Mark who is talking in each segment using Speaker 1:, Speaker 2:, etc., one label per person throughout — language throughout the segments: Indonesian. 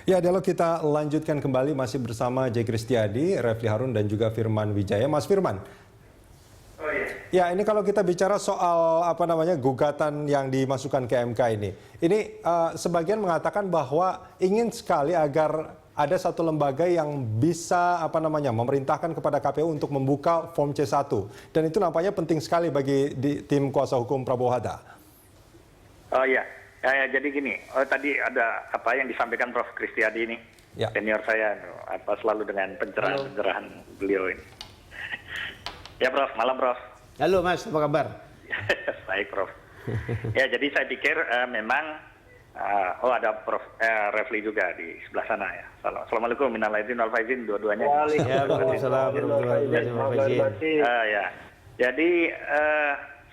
Speaker 1: Ya, dialog kita lanjutkan kembali masih bersama Jay Kristiadi, Refli Harun dan juga Firman Wijaya. Mas Firman.
Speaker 2: Oh iya.
Speaker 1: Ya, ini kalau kita bicara soal gugatan yang dimasukkan ke MK ini sebagian mengatakan bahwa ingin sekali agar ada satu lembaga yang bisa memerintahkan kepada KPU untuk membuka form C1 dan itu nampaknya penting sekali bagi tim kuasa hukum Prabowo Hatta.
Speaker 2: Oh iya. Jadi gini, tadi ada apa yang disampaikan Prof. Kristiadi ini,
Speaker 1: ya.
Speaker 2: Senior saya, selalu dengan pencerahan beliau ini. Ya Prof, malam Prof.
Speaker 3: Halo Mas, apa kabar?
Speaker 2: Baik Prof. Ya jadi saya pikir memang, ada Prof. Refli juga di sebelah sana ya. Assalamualaikum, minal aidin wal faizin, dua-duanya.
Speaker 3: Waalaikumsalam warahmatullahi wabarakatuh.
Speaker 2: Ya, jadi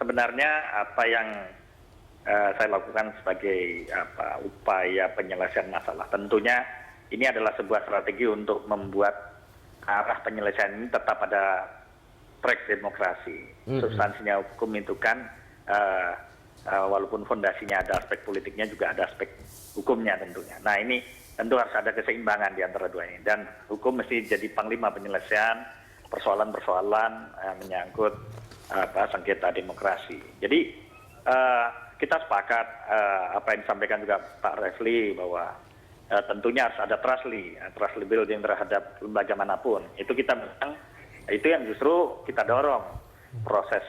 Speaker 2: sebenarnya apa yang saya lakukan sebagai upaya penyelesaian masalah. Tentunya ini adalah sebuah strategi untuk membuat arah penyelesaian ini tetap pada track demokrasi. Substansinya hukum itu kan walaupun fondasinya ada aspek politiknya juga ada aspek hukumnya tentunya. Nah ini tentu harus ada keseimbangan di antara dua ini. Dan hukum mesti jadi panglima penyelesaian persoalan-persoalan menyangkut sengketa demokrasi. Jadi kita sepakat apa yang disampaikan juga Pak Refli bahwa tentunya harus ada trust building terhadap lembaga manapun. Itu kita memang itu yang justru kita dorong proses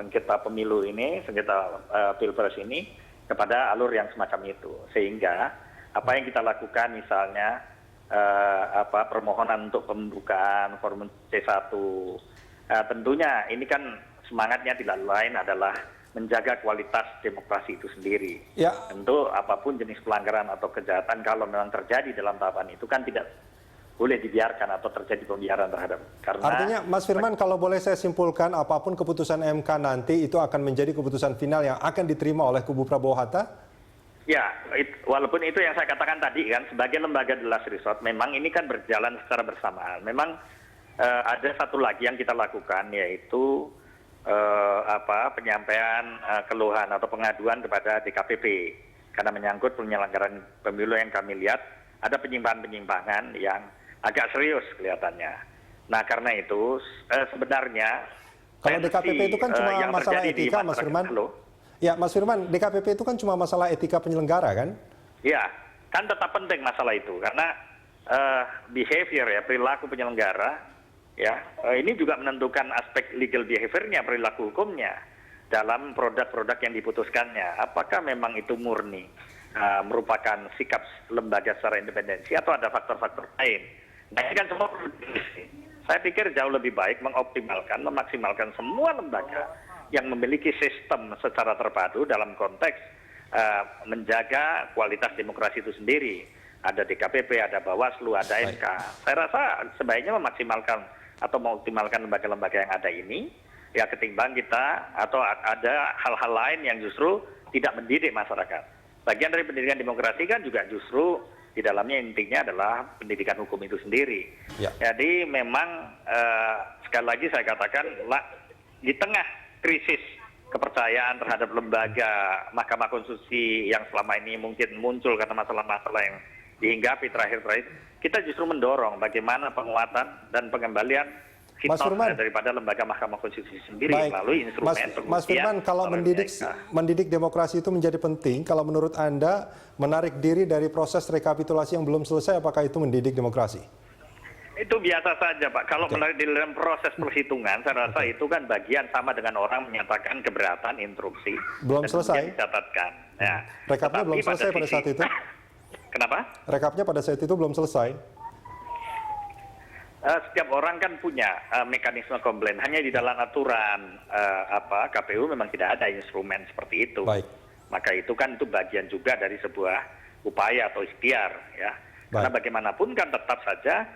Speaker 2: sengketa pemilu ini, sengketa pilpres ini kepada alur yang semacam itu. Sehingga apa yang kita lakukan misalnya permohonan untuk pembukaan form C1 tentunya ini kan semangatnya tidak lain adalah menjaga kualitas demokrasi itu sendiri.
Speaker 1: Ya.
Speaker 2: Tentu apapun jenis pelanggaran atau kejahatan kalau memang terjadi dalam tahapan itu kan tidak boleh dibiarkan atau terjadi pembiaran terhadap. Karena
Speaker 1: artinya Mas Firman, kalau boleh saya simpulkan, apapun keputusan MK nanti itu akan menjadi keputusan final yang akan diterima oleh kubu Prabowo Hatta?
Speaker 2: Ya, walaupun itu yang saya katakan tadi kan, sebagai lembaga the last resort, memang ini kan berjalan secara bersamaan. Memang ada satu lagi yang kita lakukan, yaitu penyampaian keluhan atau pengaduan kepada DKPP karena menyangkut penyelenggaraan pemilu yang kami lihat ada penyimpangan-penyimpangan yang agak serius kelihatannya. Nah karena itu sebenarnya
Speaker 1: kalau DKPP itu kan cuma masalah etika, Mas Firman. Ya Mas Firman, DKPP itu kan cuma masalah etika penyelenggara kan?
Speaker 2: Ya, kan tetap penting masalah itu karena behavior ya, perilaku penyelenggara. Ya, ini juga menentukan aspek legal behavior-nya, perilaku hukumnya dalam produk-produk yang diputuskannya. Apakah memang itu murni merupakan sikap lembaga secara independensi atau ada faktor-faktor lain? Nah ini kan semua perlu diteliti. Saya pikir jauh lebih baik mengoptimalkan, memaksimalkan semua lembaga yang memiliki sistem secara terpadu dalam konteks menjaga kualitas demokrasi itu sendiri. Ada DKPP, ada Bawaslu, ada MK. Saya rasa sebaiknya memaksimalkan atau mengoptimalkan lembaga-lembaga yang ada ini, ya ketimbang kita atau ada hal-hal lain yang justru tidak mendidik masyarakat. Bagian dari pendidikan demokrasi kan juga justru di dalamnya intinya adalah pendidikan hukum itu sendiri.
Speaker 1: Ya.
Speaker 2: Jadi memang sekali lagi saya katakan di tengah krisis kepercayaan terhadap lembaga Mahkamah Konstitusi yang selama ini mungkin muncul karena masalah-masalah yang dihinggapi terakhir-terakhir, kita justru mendorong bagaimana penguatan dan pengembalian kinerja daripada lembaga Mahkamah Konstitusi sendiri melalui instrumen
Speaker 1: Mas Firman, kalau mendidik demokrasi itu menjadi penting, kalau menurut Anda menarik diri dari proses rekapitulasi yang belum selesai, apakah itu mendidik demokrasi?
Speaker 2: Itu biasa saja Pak. Kalau menarik diri dalam proses perhitungan, saya rasa itu kan bagian sama dengan orang menyatakan keberatan instruksi.
Speaker 1: Belum selesai.
Speaker 2: Dicatatkan. Ya.
Speaker 1: Rekapnya belum selesai pada saat itu?
Speaker 2: Kenapa?
Speaker 1: Rekapnya pada saat itu belum selesai.
Speaker 2: Setiap orang kan punya mekanisme komplain. Hanya di dalam aturan KPU memang tidak ada instrumen seperti itu.
Speaker 1: Baik.
Speaker 2: Maka itu kan itu bagian juga dari sebuah upaya atau ikhtiar ya. Karena bagaimanapun kan tetap saja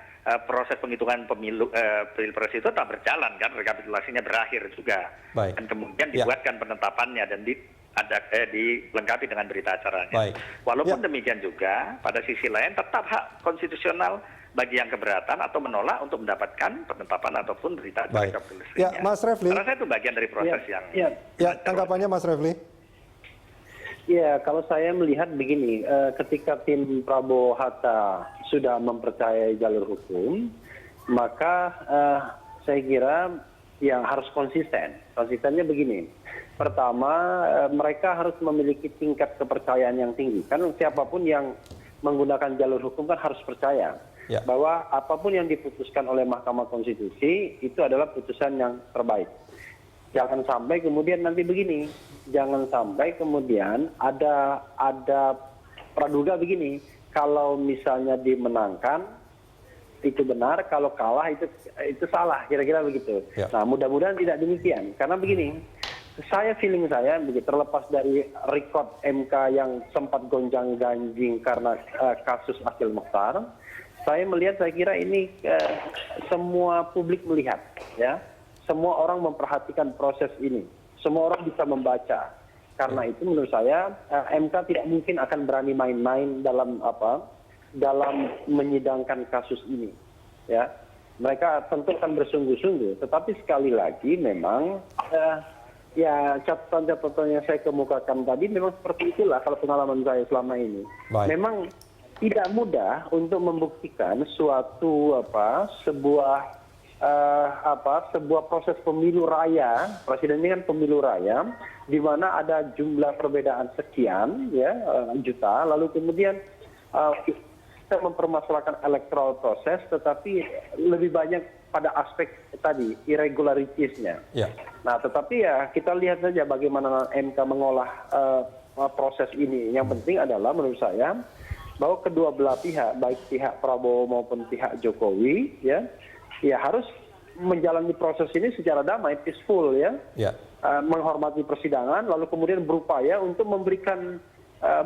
Speaker 2: proses penghitungan pemilu pilpres itu tetap berjalan kan, rekapitulasinya berakhir juga.
Speaker 1: Baik.
Speaker 2: Dan kemudian dibuatkan penetapannya dan dilengkapi dengan berita acaranya.
Speaker 1: Baik.
Speaker 2: Walaupun demikian juga pada sisi lain tetap hak konstitusional bagi yang keberatan atau menolak untuk mendapatkan penetapan ataupun berita acara rekapitulasinya.
Speaker 1: Ya, Mas Refli.
Speaker 2: Karena itu bagian dari proses yang
Speaker 1: tanggapannya Mas Refli.
Speaker 4: Ya, kalau saya melihat begini, ketika tim Prabowo Hatta sudah mempercayai jalur hukum, maka saya kira yang harus konsisten. Konsistennya begini. Pertama, mereka harus memiliki tingkat kepercayaan yang tinggi. Kan siapapun yang menggunakan jalur hukum kan harus percaya bahwa apapun yang diputuskan oleh Mahkamah Konstitusi itu adalah putusan yang terbaik. Jangan sampai kemudian nanti begini, jangan sampai kemudian ada praduga begini, kalau misalnya dimenangkan itu benar, kalau kalah itu salah, kira-kira begitu. Nah, mudah-mudahan tidak demikian, karena begini, feeling saya begitu, terlepas dari rekod MK yang sempat gonjang-ganjing karena kasus Akhil Mukhtar, saya kira ini semua publik melihat, ya. Semua orang memperhatikan proses ini. Semua orang bisa membaca. Karena itu menurut saya MK tidak mungkin akan berani main-main dalam menyidangkan kasus ini. Ya, mereka tentu akan bersungguh-sungguh. Tetapi sekali lagi memang ya catatan-catatan yang saya kemukakan tadi memang seperti itulah kalau pengalaman saya selama ini. Memang tidak mudah untuk membuktikan suatu sebuah proses pemilu raya, presiden ini kan pemilu raya, di mana ada jumlah perbedaan sekian juta, lalu kemudian kita mempermasalahkan electoral proses, tetapi lebih banyak pada aspek tadi irregularities-nya. Nah, tetapi ya kita lihat saja bagaimana MK mengolah proses ini. Yang penting adalah menurut saya bahwa kedua belah pihak, baik pihak Prabowo maupun pihak Jokowi, ya harus menjalani proses ini secara damai, peaceful, menghormati persidangan, lalu kemudian berupaya untuk memberikan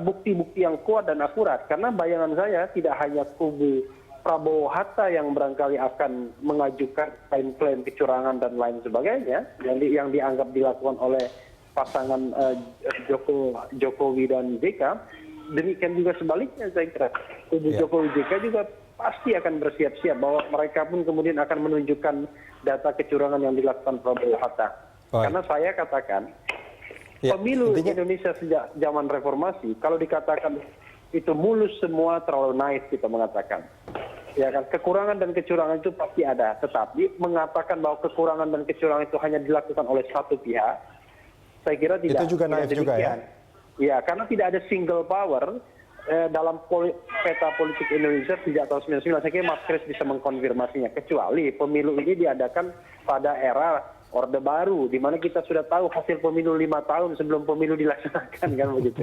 Speaker 4: bukti-bukti yang kuat dan akurat. Karena bayangan saya tidak hanya kubu Prabowo Hatta yang barangkali akan mengajukan klaim-klaim kecurangan dan lain sebagainya yang dianggap dilakukan oleh pasangan Jokowi dan JK. Demikian juga sebaliknya, saya kira kubu Jokowi JK juga pasti akan bersiap-siap bahwa mereka pun kemudian akan menunjukkan data kecurangan yang dilakukan Prabowo Hatta. Karena saya katakan pemilu Indonesia sejak zaman reformasi, kalau dikatakan itu mulus semua, terlalu naif kita mengatakan. Ya kan, kekurangan dan kecurangan itu pasti ada, tetapi mengatakan bahwa kekurangan dan kecurangan itu hanya dilakukan oleh satu pihak, saya kira tidak.
Speaker 1: Itu juga naif juga ya.
Speaker 4: Ya, karena tidak ada single power dalam peta politik Indonesia sejak tahun 1999. Saya kira Mas Kris bisa mengkonfirmasinya, kecuali pemilu ini diadakan pada era Orde Baru, di mana kita sudah tahu hasil pemilu 5 tahun sebelum pemilu dilaksanakan, kan begitu.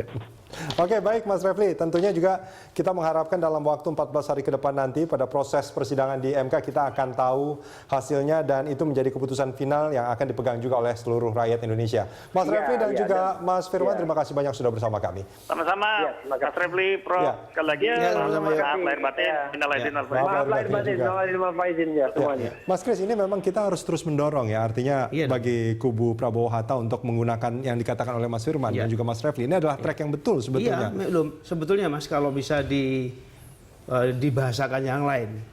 Speaker 1: Oke, baik Mas Refli, tentunya juga kita mengharapkan dalam waktu 14 hari ke depan nanti pada proses persidangan di MK kita akan tahu hasilnya dan itu menjadi keputusan final yang akan dipegang juga oleh seluruh rakyat Indonesia. Mas Refli dan juga Mas Firman, terima kasih banyak sudah bersama kami.
Speaker 2: Sama-sama, Mas Refli, Prof. Sekali lagi, maaf lahir batin, minal aidin wal faizin.
Speaker 4: Maaf lahir batin, minal aidin wal faizin ya semuanya.
Speaker 1: Mas Kris, ini memang kita harus terus mendorong ya, artinya bagi kubu Prabowo Hatta untuk menggunakan yang dikatakan oleh Mas Firman dan juga Mas Refli. Ini adalah track yang betul sebetulnya.
Speaker 3: Sebetulnya Mas, kalau bisa dibahasakan yang lain,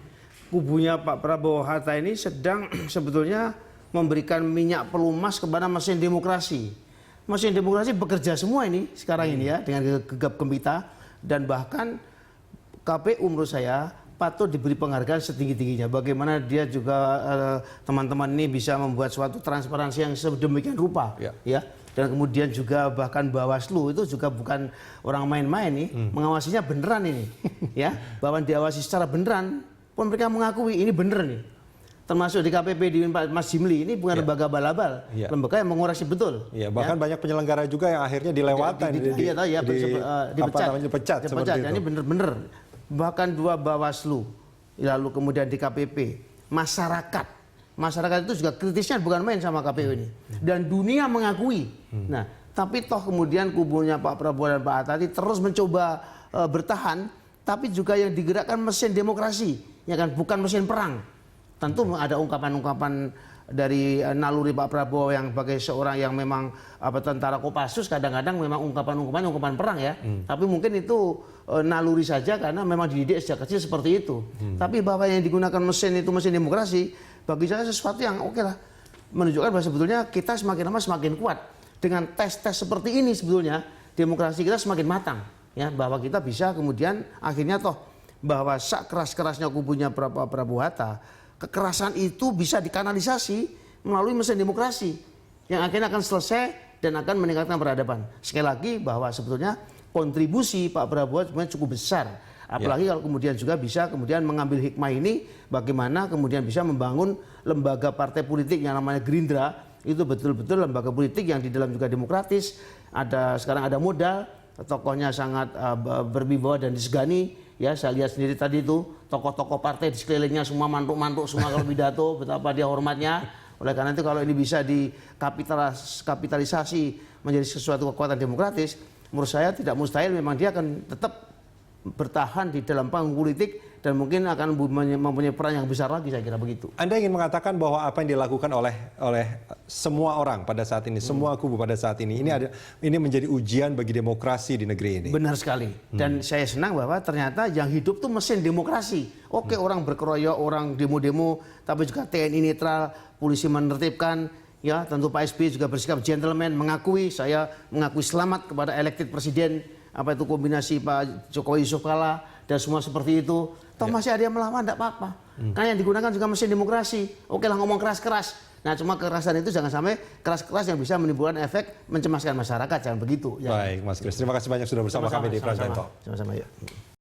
Speaker 3: kubunya Pak Prabowo Hatta ini sedang sebetulnya memberikan minyak pelumas kepada mesin demokrasi. Mesin demokrasi bekerja semua ini sekarang ini ya, dengan gegap gempita, dan bahkan KPU menurut saya patut diberi penghargaan setinggi-tingginya. Bagaimana dia juga teman-teman ini bisa membuat suatu transparansi yang sedemikian rupa, ya. Dan kemudian juga bahkan Bawaslu itu juga bukan orang main-main nih, mengawasinya beneran ini, ya. Bahwa diawasi secara beneran, pun mereka mengakui ini bener nih. Termasuk di KPP di Mas Jimli ini bukan lembaga balabal, lembaga yang mengurasi betul.
Speaker 1: Bahkan banyak penyelenggara juga yang akhirnya dilewatkan, dipecat.
Speaker 3: Ini bener-bener. Bahkan dua Bawaslu, lalu kemudian di KPP, masyarakat itu juga kritisnya bukan main sama KPU ini, dan dunia mengakui. Nah, tapi toh kemudian kubunya Pak Prabowo dan Pak Hatta terus mencoba bertahan, tapi juga yang digerakkan mesin demokrasi, ya kan, bukan mesin perang. Tentu ada ungkapan-ungkapan dari naluri Pak Prabowo yang sebagai seorang yang memang tentara Kopassus, kadang-kadang memang ungkapan perang ya. Tapi mungkin itu naluri saja karena memang dididik sejak kecil seperti itu. Tapi bahwa yang digunakan mesin itu mesin demokrasi, bagi saya sesuatu yang oke lah. Menunjukkan bahwa sebetulnya kita semakin lama semakin kuat. Dengan tes-tes seperti ini sebetulnya demokrasi kita semakin matang, ya, bahwa kita bisa kemudian akhirnya toh bahwa sak keras-kerasnya kubunya Prabowo Hatta, kekerasan itu bisa dikanalisasi melalui mesin demokrasi yang akhirnya akan selesai dan akan meningkatkan peradaban. Sekali lagi bahwa sebetulnya kontribusi Pak Prabowo sebenarnya cukup besar. Apalagi kalau kemudian juga bisa kemudian mengambil hikmah ini bagaimana kemudian bisa membangun lembaga partai politik yang namanya Gerindra, itu betul-betul lembaga politik yang di dalam juga demokratis, sekarang ada modal, tokohnya sangat berwibawa dan disegani, ya saya lihat sendiri tadi itu tokoh-tokoh partai di sekelilingnya semua mantuk-mantuk semua kalau pidato, betapa dia hormatnya. Oleh karena itu kalau ini bisa dikapitalisasi menjadi sesuatu kekuatan demokratis, menurut saya tidak mustahil memang dia akan tetap bertahan di dalam panggung politik dan mungkin akan mempunyai peran yang besar lagi, saya kira begitu.
Speaker 1: Anda ingin mengatakan bahwa apa yang dilakukan oleh semua orang pada saat ini, semua kubu pada saat ini menjadi ujian bagi demokrasi di negeri ini.
Speaker 3: Benar sekali. Dan saya senang bahwa ternyata yang hidup tuh mesin demokrasi. Oke, orang berkeroyok, orang demo-demo, tapi juga TNI netral, polisi menertibkan. Ya, tentu Pak SBY juga bersikap gentleman, saya mengakui selamat kepada elected presiden. Apa itu kombinasi Pak Jokowi Yusuf Kala dan semua seperti itu. Toh masih ada yang melawan, tidak apa-apa. Karena yang digunakan juga mesin demokrasi. Oke lah ngomong keras-keras. Nah cuma kekerasan itu jangan sampai keras-keras yang bisa menimbulkan efek mencemaskan masyarakat. Jangan begitu.
Speaker 1: Baik Mas Kris, terima kasih banyak sudah bersama kami di Prime Time Talk.
Speaker 3: Sama-sama ya.